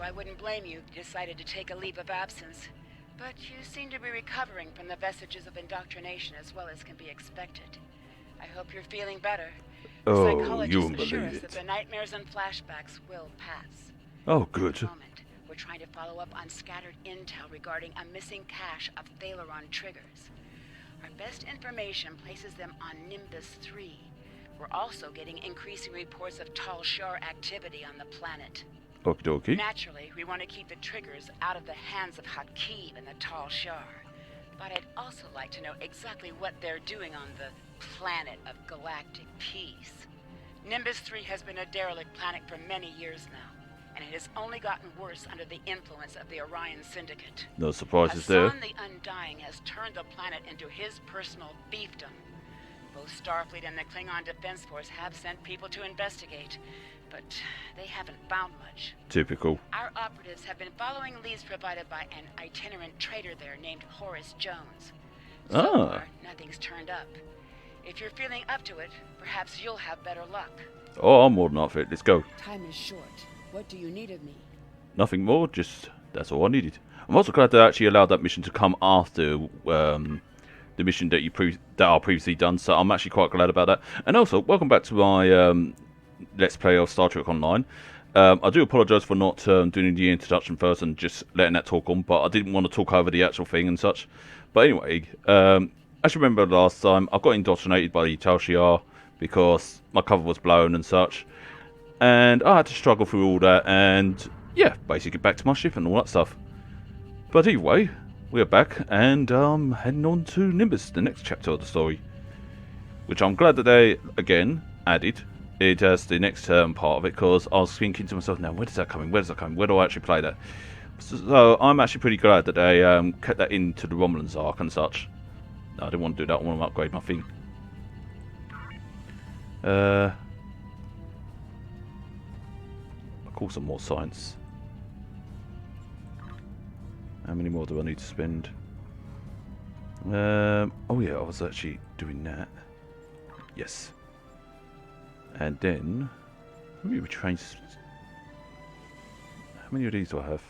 I wouldn't blame you if you decided to take a leave of absence. But you seem to be recovering from the vestiges of indoctrination as well as can be expected. I hope you're feeling better. The Oh, you psychologists won't assure believe us that it. the nightmares and flashbacks will pass. Oh, At the good. moment, we're trying to follow up on scattered intel regarding a missing cache of Thaleron triggers. Our best information places them on Nimbus 3. We're also getting increasing reports of Tal Shar activity on the planet. Okie dokie. Naturally, we want to keep the triggers out of the hands of Hakeem and the Tal Shar. But I'd also like to know exactly what they're doing on the planet of galactic peace. Nimbus 3 has been a derelict planet for many years now, and it has only gotten worse under the influence of the Orion Syndicate. No surprises there. Hassan the Undying has turned the planet into his personal fiefdom. Both Starfleet and the Klingon Defense Force have sent people to investigate, but they haven't found much. Typical. Our operatives have been following leads provided by an itinerant trader there named Horace Jones. So far, nothing's turned up. If you're feeling up to it, perhaps you'll have better luck. Oh, I'm more than up for it. Let's go. Time is short. What do you need of me? Nothing more, just that's all I needed. I'm also glad they actually allowed that mission to come after the mission that I previously done, so I'm actually quite glad about that. And also, welcome back to my Let's Play of Star Trek Online. I do apologise for not doing the introduction first and just letting that talk on, but I didn't want to talk over the actual thing and such. But anyway, as you remember last time, I got indoctrinated by the Tal Shiar because my cover was blown and such. And I had to struggle through all that and, yeah, basically get back to my ship and all that stuff. But anyway, we're back and heading on to Nimbus, the next chapter of the story. Which I'm glad that they, again, added it as the next part of it, because I was thinking to myself, now, where does that come in? Where does that come in? Where do I actually play that? So I'm actually pretty glad that they kept that into the Romulans arc and such. No, I didn't want to do that. I want to upgrade my thing. I'll call some more science. How many more do I need to spend? Oh yeah, I was actually doing that. Yes. And then, let me retrain. How many of these do I have?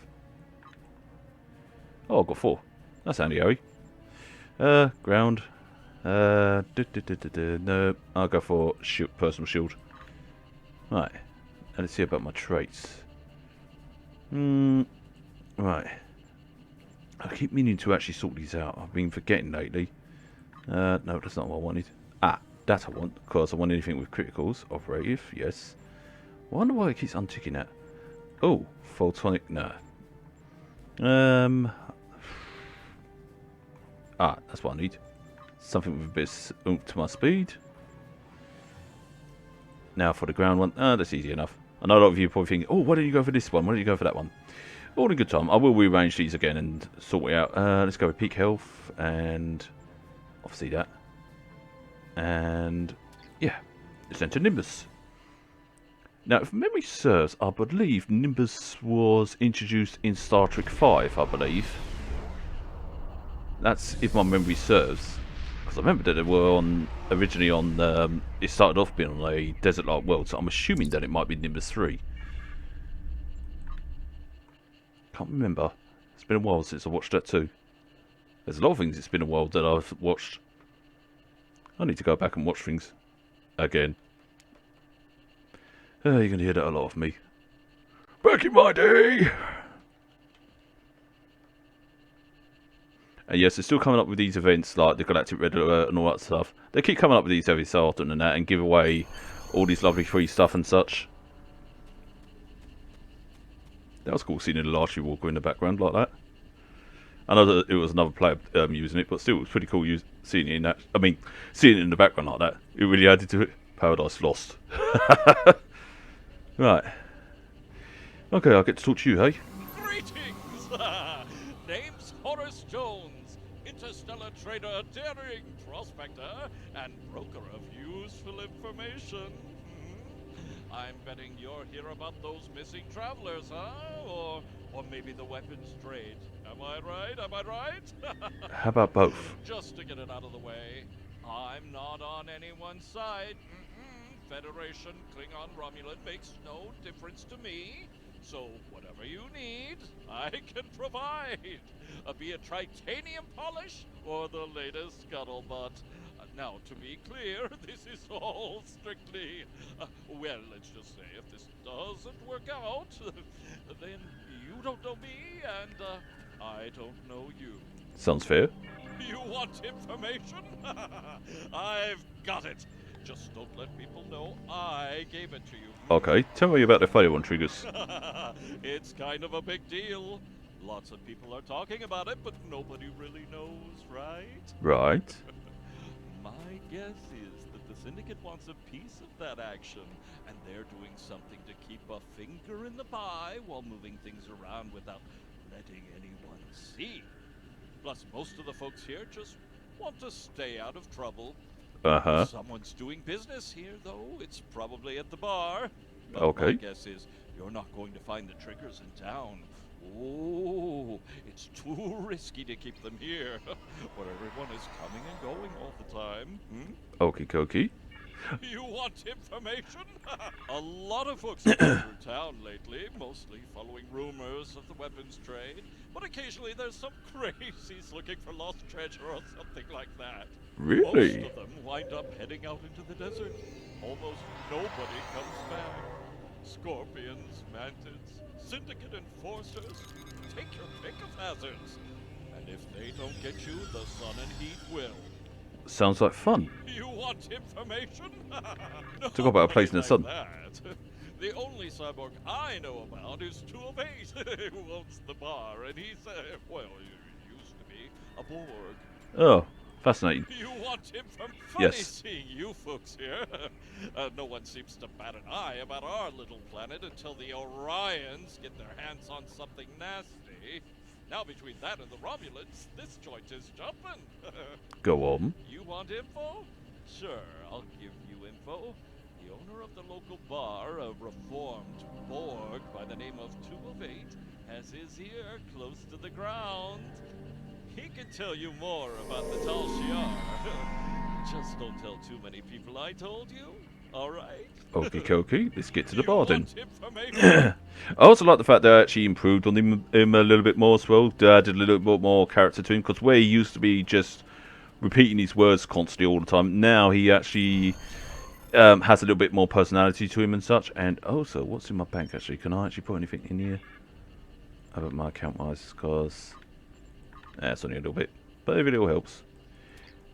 Oh, I've got 4. That's handy, Harry. Ground. No, I'll go for personal shield. Right. And let's see about my traits. Right. I keep meaning to actually sort these out. I've been forgetting lately. No, that's not what I wanted. That I want, because I want anything with criticals. Operative, yes. I wonder why it keeps unticking that. Oh, photonic, no. That's what I need. Something with a bit of oomph to my speed. Now for the ground one. That's easy enough. I know a lot of you are probably thinking, oh, why don't you go for this one? Why don't you go for that one? All in good time. I will rearrange these again and sort it out. Let's go with peak health and obviously that. And yeah, let's enter Nimbus. Now, if memory serves, I believe Nimbus was introduced in Star Trek V, I believe. That's if my memory serves. Because I remember that they were originally on, it started off being on a desert-like world, so I'm assuming that it might be Nimbus 3. Can't remember. It's been a while since I watched that too. There's a lot of things it's been a while that I've watched. I need to go back and watch things again. You're going to hear that a lot of me. Back in my day! And yes, they're still coming up with these events like the Galactic Red Alert and all that stuff. They keep coming up with these every so often and that, and give away all these lovely free stuff and such. That was cool seeing the Larchie Walker in the background like that. I know that it was another player using it, but still, it was pretty cool seeing it in that. I mean, seeing it in the background like that. It really added to it. Paradise Lost. Right. Okay, I'll get to talk to you, hey? Greetings! Name's Horace Jones, interstellar trader, daring prospector, and broker of useful information. I'm betting you're here about those missing travelers, huh? Or maybe the weapons trade. Am I right? Am I right? How about both? Just to get it out of the way, I'm not on anyone's side. Federation, Klingon, Romulan makes no difference to me. So whatever you need, I can provide. Be it titanium polish or the latest scuttlebutt. Now, to be clear, this is all strictly, well, let's just say if this doesn't work out, then you don't know me and I don't know you. Sounds fair. You want information? I've got it. Just don't let people know I gave it to you. Okay, tell me about the failure on triggers. It's kind of a big deal. Lots of people are talking about it, but nobody really knows, right? Right. My guess is that the Syndicate wants a piece of that action, and they're doing something to keep a finger in the pie while moving things around without letting anyone see. Plus, most of the folks here just want to stay out of trouble. Uh-huh. If someone's doing business here, though, it's probably at the bar. But Okay. my guess is you're not going to find the triggers in town. Oh, it's too risky to keep them here, where everyone is coming and going all the time. Okie dokie. You want information? A lot of folks have been through town lately, mostly following rumors of the weapons trade, but occasionally there's some crazies looking for lost treasure or something like that. Really? Most of them wind up heading out into the desert. Almost nobody comes back. Scorpions, mantids, syndicate enforcers. Take your pick of hazards. And if they don't get you, the sun and heat will. Sounds like fun. You want information? Talk about a place in the sun. That. The only cyborg I know about is 2 of 8, who owns the bar, and he's, well, he used to be a Borg. Oh, fascinating. You want him from funny Yes. seeing you folks here. No one seems to bat an eye about our little planet until the Orions get their hands on something nasty. Now between that and the Romulans, this joint is jumping. Go on. You want info? Sure, I'll give you info. The owner of the local bar, a reformed Borg by the name of 2 of 8, has his ear close to the ground. He can tell you more about the Tal Shiar. Just don't tell too many people I told you, alright? Okie dokie. Let's get to the You bar then. want information? I also like the fact they actually improved on him a little bit more as well. They added a little bit more character to him, because where he used to be just repeating his words constantly all the time, now he actually has a little bit more personality to him and such. And also, what's in my bank actually? Can I actually put anything in here? How about my account wise? Because it's only a little bit, but every little helps.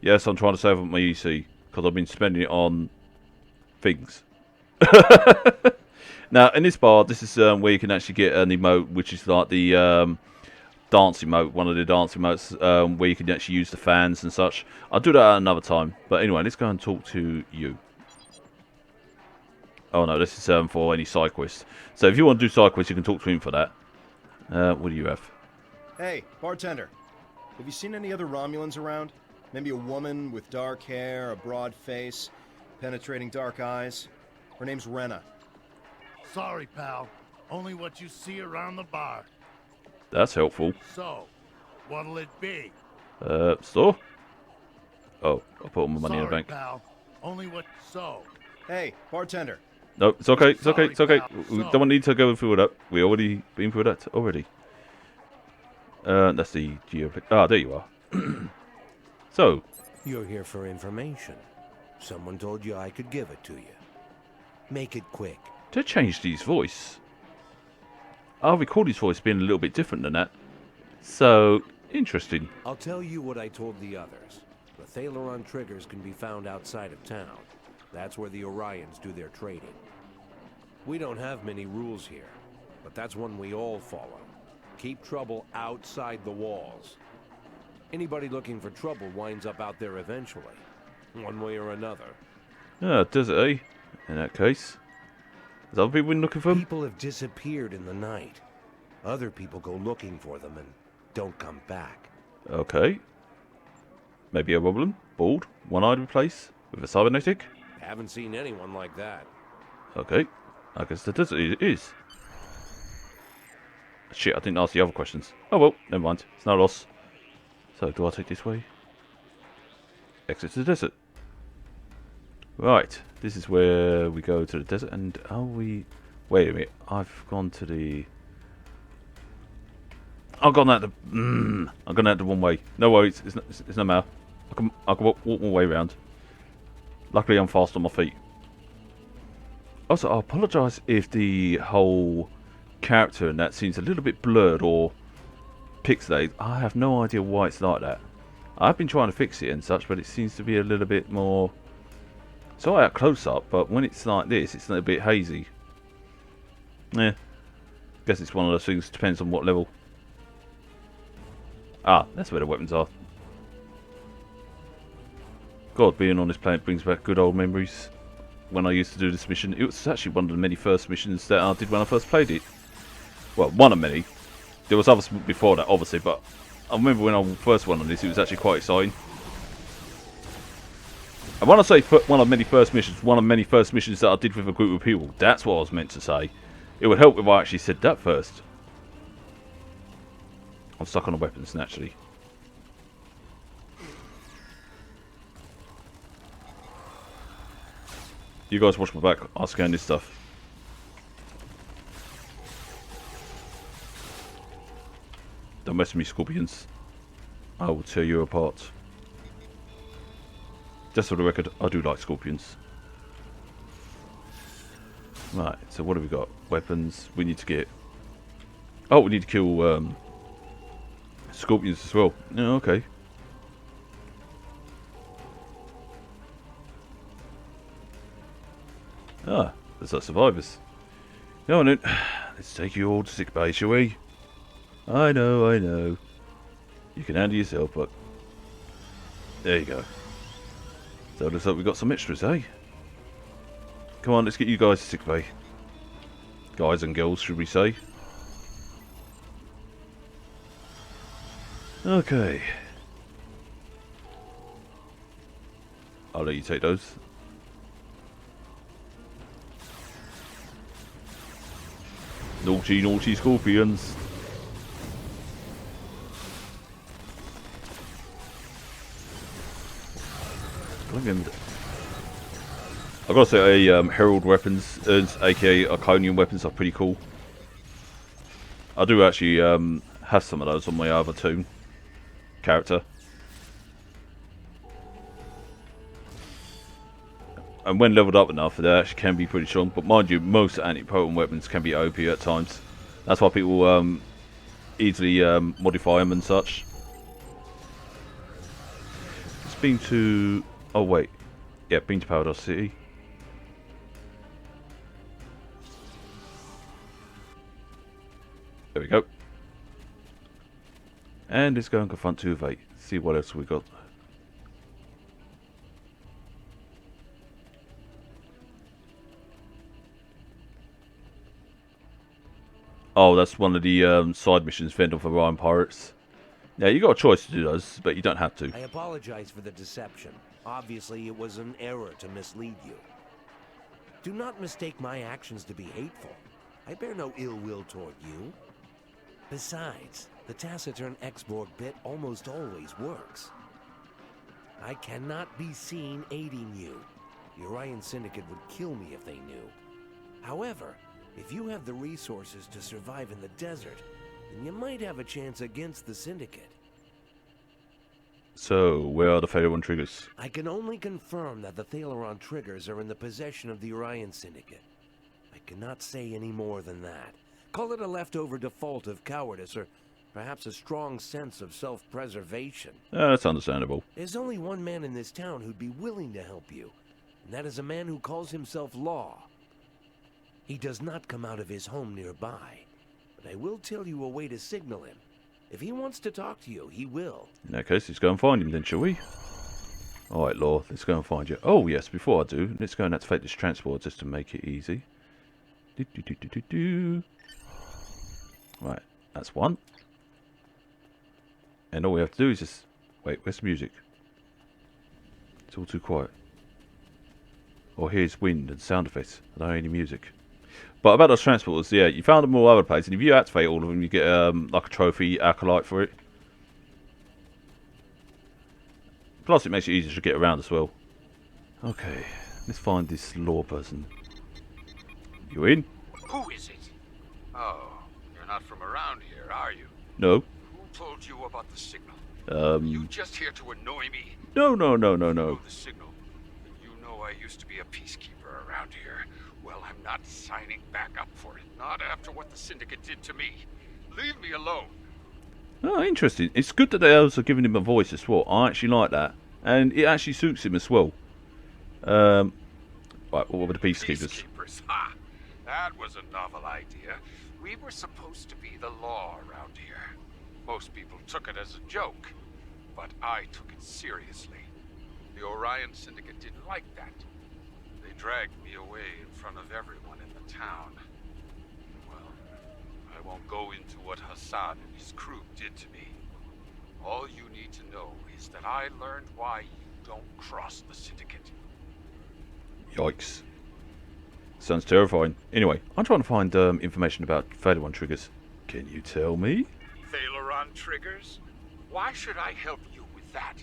Yes, I'm trying to save up my EC because I've been spending it on things. Now, in this bar, this is where you can actually get an emote, which is like the dance emote, one of the dance emotes, where you can actually use the fans and such. I'll do that at another time. But anyway, let's go and talk to you. Oh no, this is for any side quests. So if you want to do side quests, you can talk to him for that. What do you have? Hey, bartender. Have you seen any other Romulans around? Maybe a woman with dark hair, a broad face, penetrating dark eyes? Her name's Rena. Sorry, pal. Only what you see around the bar. That's helpful. So, what'll it be? Store? Oh, I'll put all my money in the Sorry, bank. pal. Only what so. Hey, bartender. No, it's okay, it's okay, it's okay. Sorry, We pal. don't need to go through that. We already been through that already. That's the geo. Ah, there you are. So, You're here for information. Someone told you I could give it to you. Make it quick. to change his voice, I'll record his voice being a little bit different than that. So, interesting. I'll tell you what I told the others. The Thalaron triggers can be found outside of town. That's where the Orions do their trading. We don't have many rules here, but that's one we all follow. Keep trouble outside the walls. Anybody looking for trouble winds up out there eventually, one way or another. Ah, does it, eh? In that case. Has other people been looking for him? People have disappeared in the night. Other people go looking for them and don't come back. Okay. Maybe a problem. Bald, one-eyed replace with a cybernetic. Haven't seen anyone like that. Okay. I guess the desert it is. Shit, I didn't ask the other questions. Oh well, never mind. It's no loss. So, do I take this way? Exit to the desert. Right. This is where we go to the desert, and are we... Wait a minute. I've gone to the... I've gone out the... I've gone out the one way. No worries. It's no matter. I can walk my way around. Luckily, I'm fast on my feet. Also, I apologise if the whole character and that seems a little bit blurred or pixelated. I have no idea why it's like that. I've been trying to fix it and such, but it seems to be a little bit more... It's alright at close up, but when it's like this, it's a little bit hazy. Yeah. Guess it's one of those things, depends on what level. Ah, that's where the weapons are. God, being on this planet brings back good old memories. When I used to do this mission, it was actually one of the many first missions that I did when I first played it. Well, one of many. There was others before that, obviously, but I remember when I first went on this, it was actually quite exciting. And when I say one of many first missions, one of many first missions that I did with a group of people, that's what I was meant to say. It would help if I actually said that first. I'm stuck on the weapons, naturally. You guys watch my back, I'll scan this stuff. Don't mess with me, scorpions. I will tear you apart. Just for the record, I do like scorpions. Right, so what have we got? Weapons, we need to get... Oh, we need to kill scorpions as well. Yeah, okay. Ah, there's our survivors. Go on then. Let's take you all to sick bay, shall we? I know. You can handle yourself, but... There you go. So it looks like we've got some extras, eh? Come on, let's get you guys to sick bay. Guys and girls, should we say. Okay. I'll let you take those. Naughty scorpions. I've got to say, Herald weapons, aka Iconium weapons, are pretty cool. I do actually have some of those on my other toon character. And when leveled up enough, they actually can be pretty strong. But mind you, most anti-potent weapons can be OP at times. That's why people easily modify them and such. It's been to... Oh wait. Yeah, been to Paradise City. There we go. And let's go and confront 2 of 8. See what else we got. Oh, that's one of the side missions, fend off Orion pirates. Yeah, you got a choice to do those, but you don't have to. I apologize for the deception. Obviously, it was an error to mislead you. Do not mistake my actions to be hateful. I bear no ill will toward you. Besides, the taciturn X-Borg bit almost always works. I cannot be seen aiding you. The Orion Syndicate would kill me if they knew. However, if you have the resources to survive in the desert, then you might have a chance against the Syndicate. So, where are the Thalaron triggers? I can only confirm that the Thalaron triggers are in the possession of the Orion Syndicate. I cannot say any more than that. Call it a leftover default of cowardice, or perhaps a strong sense of self-preservation. That's understandable. There's only one man in this town who'd be willing to help you, and that is a man who calls himself Law. He does not come out of his home nearby, but I will tell you a way to signal him. If he wants to talk to you, he will. In that case, let's go and find him then, shall we? Alright, Law, let's go and find you. Oh, yes, before I do, let's go and activate this transport just to make it easy. Right, that's one. And all we have to do is just... Wait, where's the music? It's all too quiet. Or here's wind and sound effects. I don't hear any music. But about those transporters, yeah, you found them all over the place. And if you activate all of them, you get like a trophy acolyte for it. Plus, it makes it easier to get around as well. Okay, let's find this Law person. You in? Who is it? Oh, you're not from around here, are you? No. Who told you about the signal? You Um. just here to annoy me? No, no, no, no, You no. know the signal. You know I used to be a peacekeeper around here. Well, I'm not signing back up for it. Not after what the Syndicate did to me. Leave me alone. Oh, interesting. It's good that they're also giving him a voice as well. I actually like that. And it actually suits him as well. Right, what were the peacekeepers? Peacekeepers, ha! That was a novel idea. We were supposed to be the law around here. Most people took it as a joke, but I took it seriously. The Orion Syndicate didn't like that. They dragged me away in front of everyone in the town. Well, I won't go into what Hassan and his crew did to me. All you need to know is that I learned why you don't cross the Syndicate. Yikes. Sounds terrifying. Anyway, I'm trying to find information about Thalaron triggers. Can you tell me? Thalaron triggers? Why should I help you with that?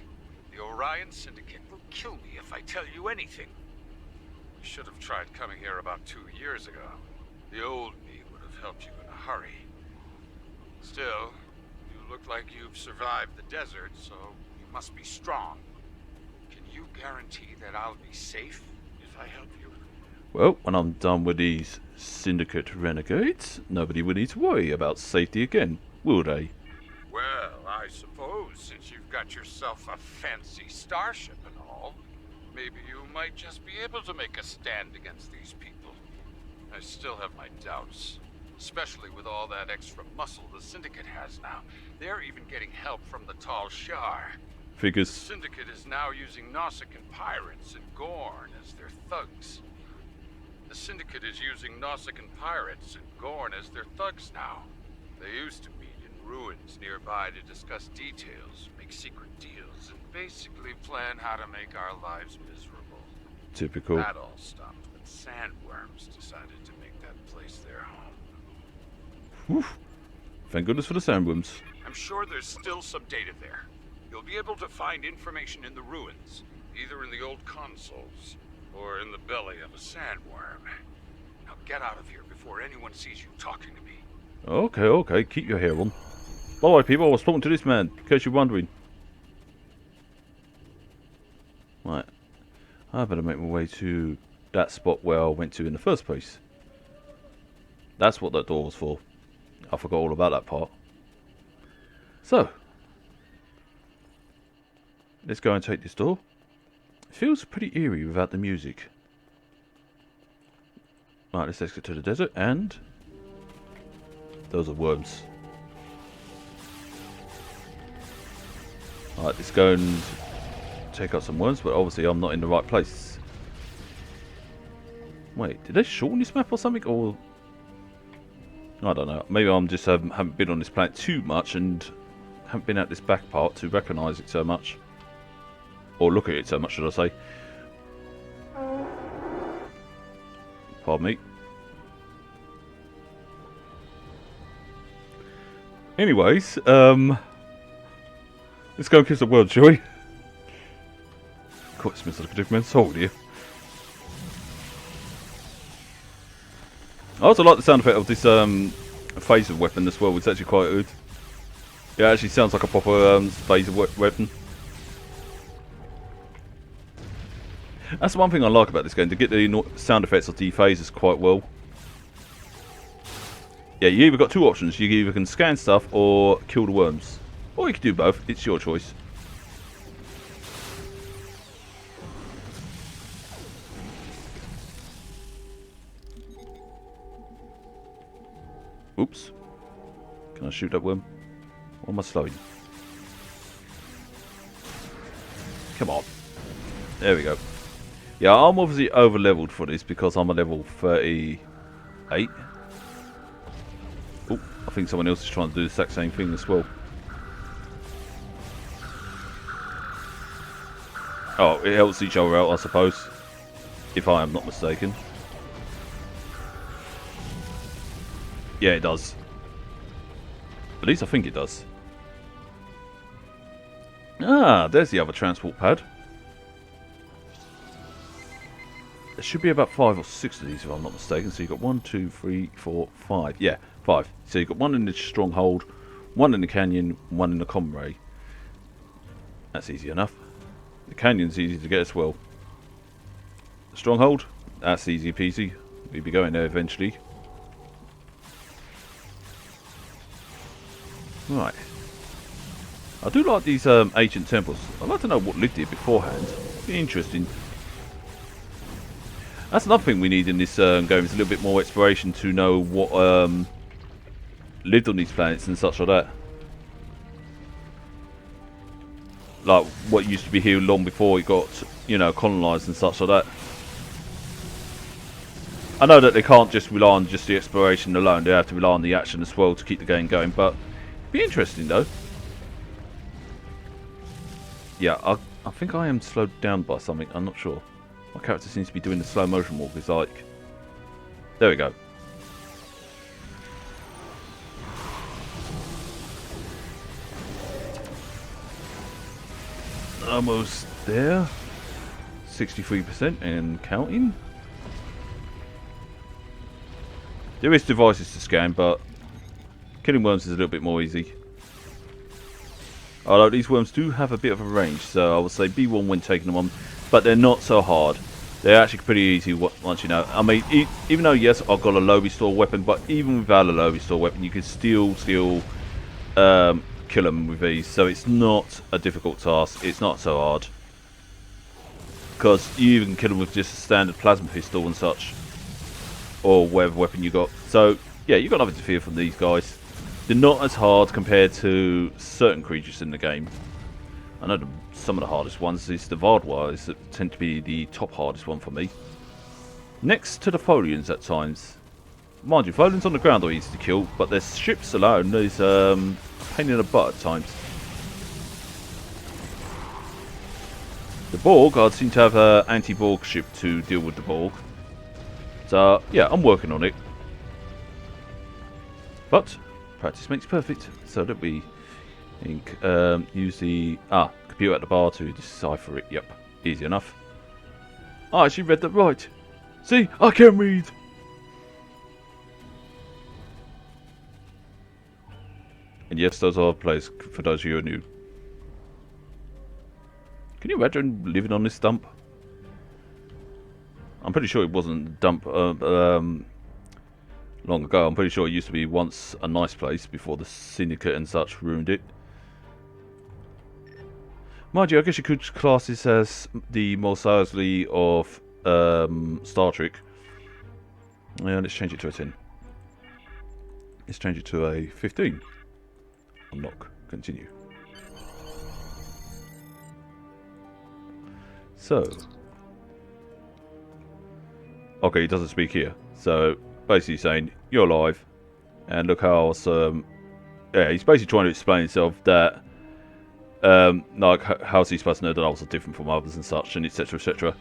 The Orion Syndicate will kill me if I tell you anything. You should have tried coming here about 2 years ago. The old me would have helped you in a hurry. Still, you look like you've survived the desert, so you must be strong. Can you guarantee that I'll be safe if I help you? Well, when I'm done with these Syndicate renegades, nobody will need to worry about safety again, will they? Well, I suppose since you've got yourself a fancy starship and all, maybe you might just be able to make a stand against these people. I still have my doubts, especially with all that extra muscle the Syndicate has now. They're even getting help from the Tal Shar. The Figures. Syndicate is now using Nausicaan pirates and Gorn as their thugs. The Syndicate is using Nausicaan pirates and Gorn as their thugs now. They used to meet in ruins nearby to discuss details, make secret deals, and basically plan how to make our lives miserable. Typical. That all stopped when sandworms decided to make that place their home. Whew. Thank goodness for the sandworms. I'm sure there's still some data there. You'll be able to find information in the ruins, either in the old consoles or in the belly of a sandworm. Now get out of here before anyone sees you talking to me. Okay, okay, keep your hair on. By the way, people, I was talking to this man, in case you're wondering. Right. I better make my way to that spot where I went to in the first place. That's what that door was for. I forgot all about that part. So. Let's go and take this door. It feels pretty eerie without the music. Right, let's exit to the desert, and those are worms. Alright, let's go and take out some worms, but obviously I'm not in the right place. Wait, did they shorten this map or something? Or I don't know. Maybe I'm just haven't been on this planet too much and haven't been at this back part to recognise it so much. Or look at it so much, should I say. Pardon me. Anyways, let's go and kiss the world, shall we? God, it smells like a different man's soul, dear. I also like the sound effect of this phaser weapon as well. It's actually quite good. Yeah, it actually sounds like a proper phaser weapon. That's the one thing I like about this game, to get the sound effects of the phasers quite well. Yeah, you either got two options. You either can scan stuff or kill the worms. Or you can do both. It's your choice. Oops. Can I shoot that worm? Or am I slowing? Come on. There we go. Yeah, I'm obviously over leveled for this because I'm a level 38. Oh, I think someone else is trying to do the exact same thing as well. Oh, it helps each other out, I suppose. If I am not mistaken. Yeah, it does. At least I think it does. Ah, there's the other transport pad. A there should be about 5 or 6 of these if I'm not mistaken. So you've got 1, 2, 3, 4, 5. Yeah, 5. So you've got 1 in the stronghold, 1 in the canyon, 1 in the common ray. That's easy enough. The canyon's easy to get as well. The stronghold, that's easy peasy. We'll be going there eventually. Right. I do like these ancient temples. I'd like to know what lived here beforehand. Be interesting. That's another thing we need in this game, is a little bit more exploration to know what lived on these planets and such like that. Like what used to be here long before it got, you know, colonised and such like that. I know that they can't just rely on just the exploration alone. They have to rely on the action as well to keep the game going. But be interesting though. Yeah, I think I am slowed down by something. I'm not sure. My character seems to be doing the slow motion walk. It's like, there we go. Almost there. 63% and counting. There is devices to scan, but killing worms is a little bit more easy. Although these worms do have a bit of a range, so I would say B1 when taking them on, but they're not so hard. They're actually pretty easy once you know. I mean, even though yes, I've got a low restore weapon, but even without a low restore weapon, you can still kill them with these. So it's not a difficult task. It's not so hard, because you even kill them with just a standard plasma pistol and such, or whatever weapon you got. So yeah, you've got nothing to fear from these guys. They're not as hard compared to certain creatures in the game. I know some of the hardest ones is the Vardwires that tend to be the top hardest one for me. Next to the Folians at times. Mind you, Folians on the ground are easy to kill, but their ships alone is a pain in the butt at times. The Borg, I seem to have an anti-Borg ship to deal with the Borg. So yeah, I'm working on it. But practice makes perfect, so that we use the computer at the bar to decipher it. Yep, easy enough. I actually read that right. See, I can read. And yes, those are plays for those of you who are new. Can you imagine living on this dump? I'm pretty sure it wasn't a dump long ago. I'm pretty sure it used to be once a nice place before the Syndicate and such ruined it. Mind you, I guess you could class this as the Mos Eisley of Star Trek. Yeah, let's change it to a 10. Let's change it to a 15. Unlock. Continue. So. Okay, he doesn't speak here. So, basically saying, you're alive. And look how awesome. Yeah, he's basically trying to explain himself that like how's he supposed to know that I was different from others and such, and etc, etc.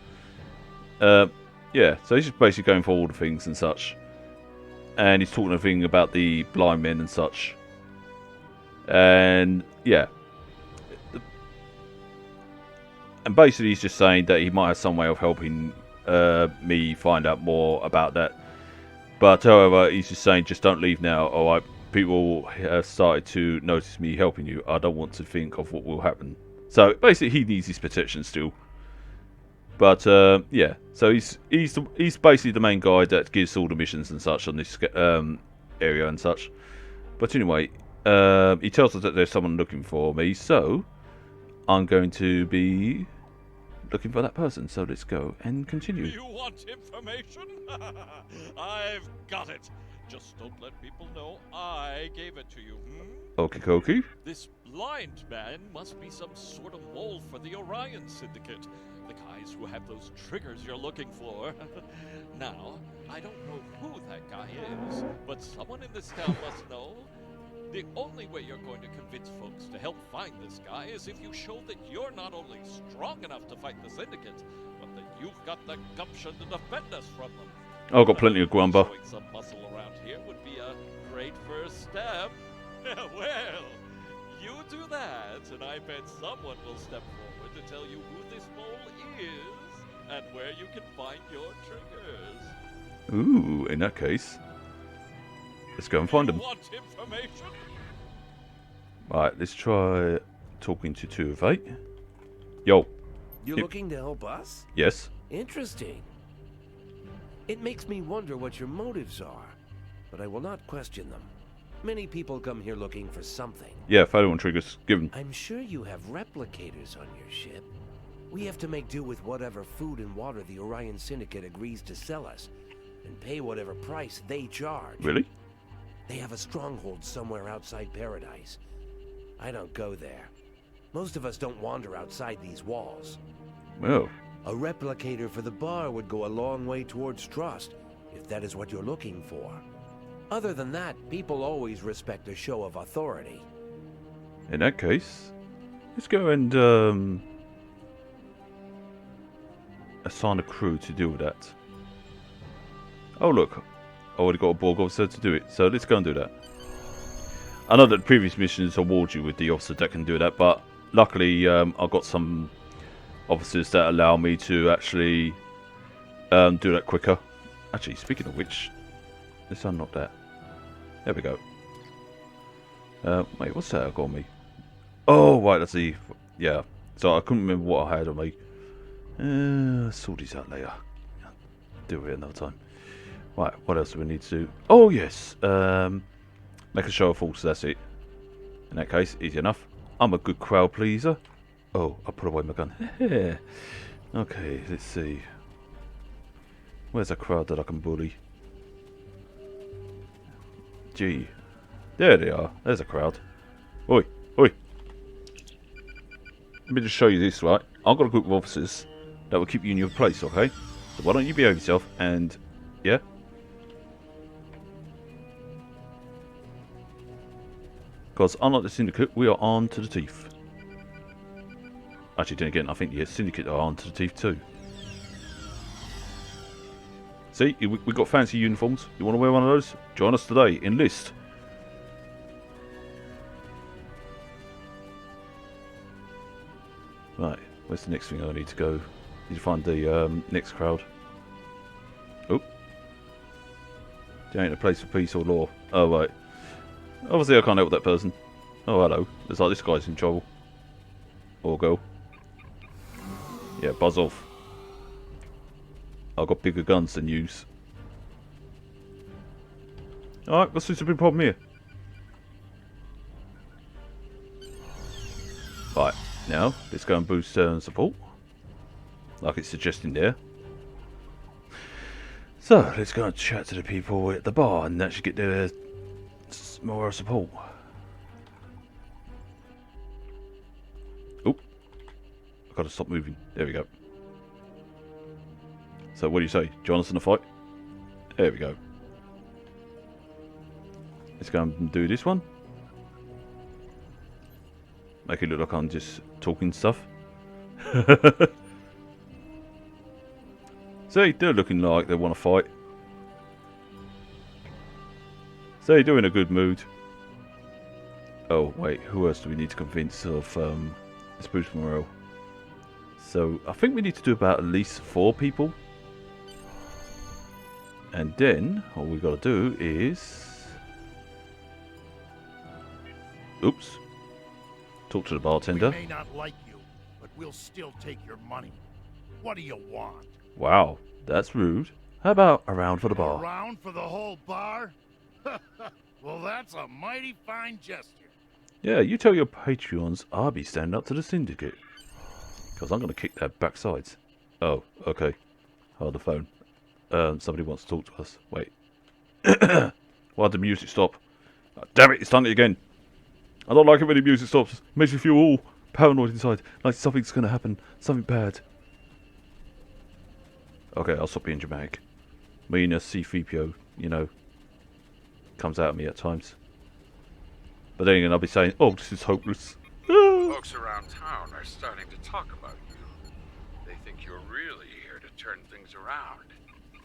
Yeah, so he's just basically going for all the things and such, and he's talking a thing about the blind men and such, and yeah, and basically he's just saying that he might have some way of helping me find out more about that, but however he's just saying just don't leave now. Alright, people have started to notice me helping you. I don't want to think of what will happen. So basically he needs his protection still. But yeah, so he's basically the main guy that gives all the missions and such on this area and such. But anyway, he tells us that there's someone looking for me, so I'm going to be looking for that person. So let's go and continue. You want information? I've got it. Just don't let people know I gave it to you, Okie dokie. This blind man must be some sort of mole for the Orion Syndicate. The guys who have those triggers you're looking for. Now, I don't know who that guy is, but someone in this town must know. The only way you're going to convince folks to help find this guy is if you show that you're not only strong enough to fight the Syndicate, but that you've got the gumption to defend us from them. I've got plenty of grumber. Showing some muscle around here would be a great first step. Well, you do that, and I bet someone will step forward to tell you who this mole is and where you can find your triggers. Ooh, in that case, let's go and find You them. want information? Right, let's try talking to 2 of 8. Yo, You're Yep. looking to help us? yes. Interesting. It makes me wonder what your motives are, but I will not question them. Many people come here looking for something. Yeah, failure on triggers given. I'm sure you have replicators on your ship. We have to make do with whatever food and water the Orion Syndicate agrees to sell us, and pay whatever price they charge. Really? They have a stronghold somewhere outside Paradise. I don't go there. Most of us don't wander outside these walls. Well, A replicator for the bar would go a long way towards trust, if that is what you're looking for. Other than that, people always respect a show of authority. in that case, let's go and assign a crew to deal with that. Oh look, I already got a Borg officer to do it, so let's go and do that. I know that previous missions award you with the officer that can do that, but luckily I've got some officers that allow me to actually do that quicker. Actually, speaking of which, let's unlock that. There we go. Wait, what's that I got on me? Oh, right, that's the... Yeah, so I couldn't remember what I had on me. Sort these out later. Do it another time. Right, what else do we need to do? Oh, yes. Make a show of force, that's it. In that case, easy enough. I'm a good crowd pleaser. Oh, I put away my gun. Okay, let's see. Where's a crowd that I can bully? Gee. There they are. There's a crowd. Oi, oi. Let me just show you this, right? I've got a group of officers that will keep you in your place, okay? So why don't you behave yourself and... Yeah? Because unlike the Syndicate, we are armed to the teeth. Actually, then again, I think the Syndicate are armed to the teeth too. See, we got fancy uniforms. You want to wear one of those? Join us today. Enlist. Right, where's the next thing I need to go? Need to find the next crowd. Oh. There ain't a place for peace or law. Oh, right. Obviously, I can't help that person. Oh, hello. Looks like this guy's in trouble. Or girl. Yeah, buzz off. I've got bigger guns than yous. Alright, what's the big problem here? Right, now, let's go and boost support. Like it's suggesting there. So, let's go and chat to the people at the bar and actually get their more support. Oh, I've got to stop moving. There we go. So what do you say? Join us in the fight? There we go. Let's go and do this one. Make it look like I'm just talking stuff. See, they're looking like they want to fight. See, they're in a good mood. Oh, wait, who else do we need to convince of this boost morale? So, I think we need to do about at least 4 people. And then, all we got to do is... Oops. Talk to the bartender. We may not like you, but we'll still take your money. What do you want? Wow, that's rude. How about a round for the bar? Around for the whole bar? Well, that's a mighty fine gesture. Yeah, you tell your Patreons I'll be standing up to the Syndicate. Because I'm going to kick their backsides. Oh, okay. Hold the phone. Somebody wants to talk to us. Wait. Why'd the music stop? Oh, damn it, it's done it again. I don't like it when the music stops. It makes me feel all paranoid inside. Like something's going to happen. Something bad. Okay, I'll stop being dramatic. Me and a C-3PO, you know, comes out of me at times. But then again, I'll be saying, oh, this is hopeless. Folks around town are starting to talk about you. They think you're really here to turn things around,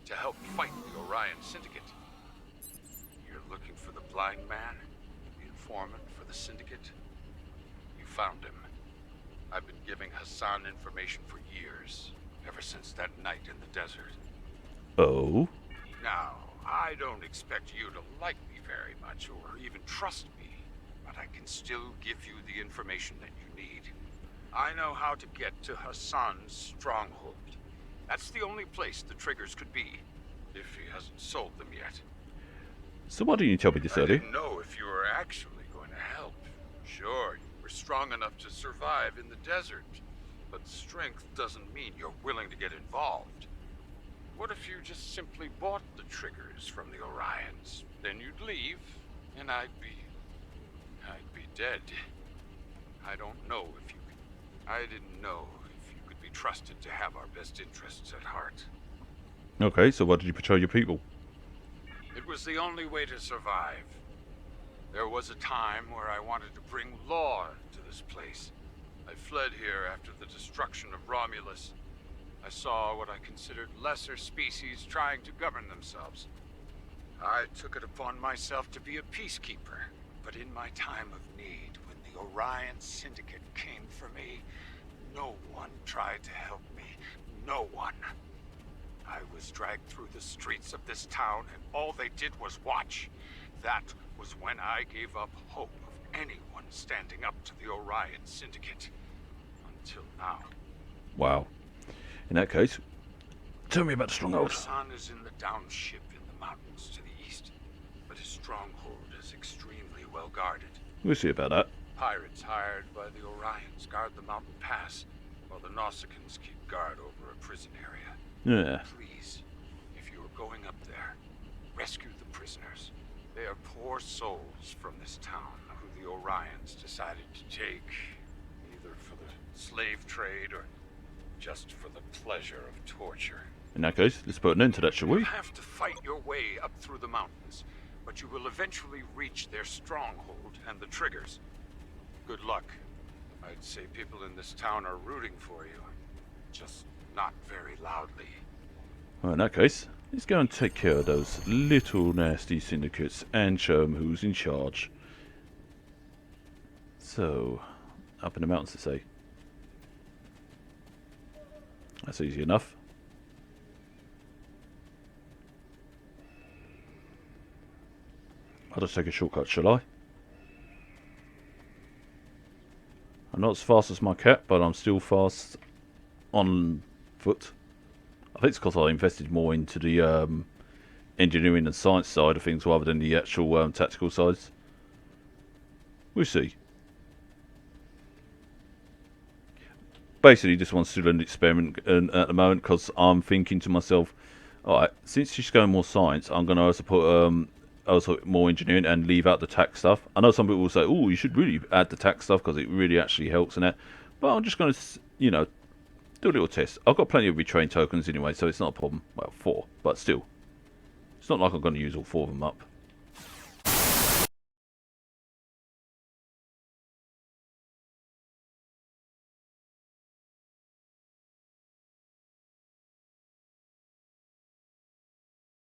to help fight the Orion Syndicate. You're looking for the blind man, the informant for the Syndicate? You found him. I've been giving Hassan information for years, ever since that night in the desert. Oh? Now, I don't expect you to like me very much or even trust me, but I can still give you the information that you need. I know how to get to Hassan's stronghold. That's the only place the triggers could be, if he hasn't sold them yet. So why didn't you tell me this I earlier? didn't know if you were actually going to help. Sure, you were strong enough to survive in the desert, but strength doesn't mean you're willing to get involved. What if you just simply bought the triggers from the Orions? Then you'd leave, and I'd be dead. I don't know if you could. I didn't know if you could be trusted to have our best interests at heart. Okay, so why did you betray your people? It was the only way to survive. There was a time where I wanted to bring law to this place. I fled here after the destruction of Romulus. I saw what I considered lesser species trying to govern themselves. I took it upon myself to be a peacekeeper, but in my time of need, when the Orion Syndicate came for me, no one tried to help me. No one. I was dragged through the streets of this town, and all they did was watch. That was when I gave up hope of anyone standing up to the Orion Syndicate. Until now. Wow. In that case, tell me about the stronghold. Hassan is in the downship in the mountains to the east, but his stronghold is extremely well guarded. We'll see about that. Pirates hired by the Orions guard the mountain pass, while the Nausicans keep guard over a prison area. Yeah. Please, if you are going up there, rescue the prisoners. They are poor souls from this town who the Orions decided to take, either for the slave trade or just for the pleasure of torture. In that case, let's put an end to that, shall we? You have to fight your way up through the mountains, but you will eventually reach their stronghold and the triggers. Good luck. I'd say people in this town are rooting for you, just not very loudly. Well, in that case, let's go and take care of those little nasty syndicates and show them who's in charge. So, up in the mountains to say. That's easy enough. I'll just take a shortcut, shall I? I'm not as fast as my cat, but I'm still fast on foot. I think it's because I invested more into the engineering and science side of things rather than the actual tactical sides. We'll see. Basically, this one's still an experiment at the moment because I'm thinking to myself, alright, since she's going more science, I'm going to also put also more engineering and leave out the tax stuff. I know some people will say, oh, you should really add the tax stuff because it really actually helps in that. But I'm just going to, you know, do a little test. I've got plenty of retrain tokens anyway, so it's not a problem. Well, 4, but still. It's not like I'm going to use all 4 of them up.